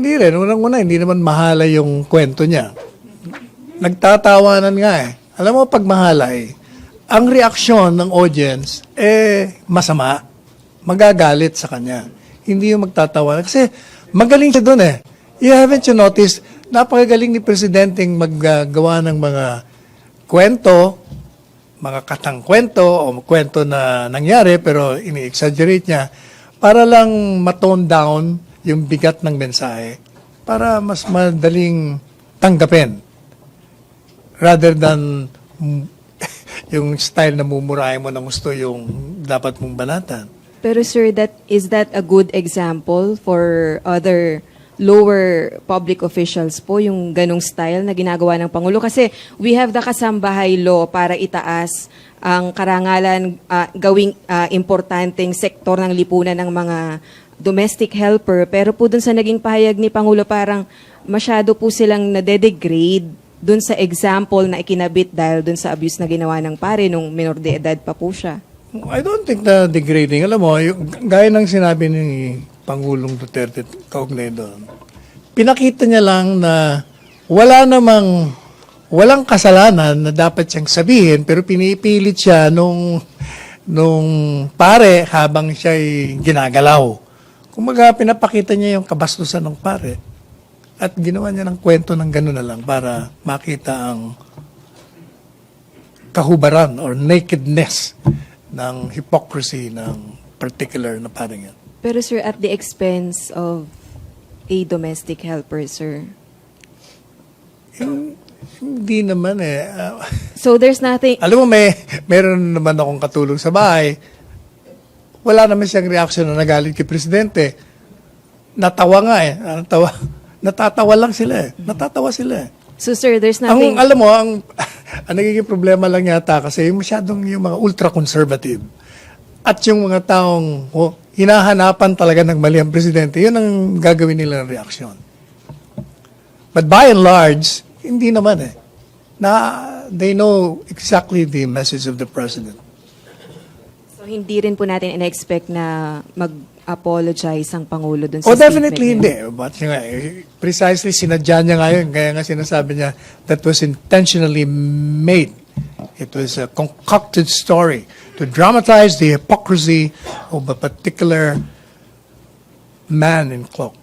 Hindi rin. Unang-una, hindi naman mahala yung kwento niya. Nagtatawanan nga eh. Alam mo, pag mahalay, ang reaksyon ng audience, masama. Magagalit sa kanya. Hindi yung magtatawanan. Kasi magaling siya doon eh. Haven't you noticed, napakagaling ni Presidenteng maggawa ng mga kwento, mga katang kwento, o kwento na nangyari, pero ini-exaggerate niya, para lang matone down yung bigat ng mensahe, para mas madaling tanggapin. Rather than yung style na mumurahin mo ng gusto yung dapat mong banatan. Pero sir, is that a good example for other lower public officials po, yung ganong style na ginagawa ng Pangulo? Kasi we have the Kasambahay Law para itaas ang karangalan, gawing importanteng sektor ng lipunan ng mga domestic helper. Pero po dun sa naging pahayag ni Pangulo, parang masyado po silang nade-degrade dun sa example na ikinabit dahil dun sa abuse na ginawa ng pare nung minor de edad pa po siya. I don't think na degrading. Alam mo, gaya ng sinabi ni Pangulong Duterte kaugnay doon, pinakita niya lang na walang kasalanan na dapat siyang sabihin, pero pinipilit siya nung pare habang siya'y ginagalaw. Kumaga, pinapakita niya yung kabastusan ng pare. At ginawa niya ng kwento ng gano'n na lang para makita ang kahubaran or nakedness ng hypocrisy ng particular na parang yan. Pero sir, at the expense of a domestic helper, sir? Hindi naman eh. So there's nothing... Alam mo, meron naman akong katulong sa bahay. Wala naman siyang reaction na nagalit kay Presidente. Natawa nga eh. Natatawa lang sila eh. Natatawa sila eh. So sir, there's nothing... Alam mo, ang nagiging problema lang yata kasi masyadong yung mga ultra-conservative at yung mga taong hinahanapan talaga ng mali ang Presidente, yun ang gagawin nila ng reaksyon. But by and large, hindi naman eh. They know exactly the message of the President. So hindi rin po natin in-expect na mag-apologize ang Pangulo dun sa statement Definitely niya. hindi. But precisely, sinadya niya ngayon. Kaya nga sinasabi niya, that was intentionally made. It was a concocted story to dramatize the hypocrisy of a particular man in cloak.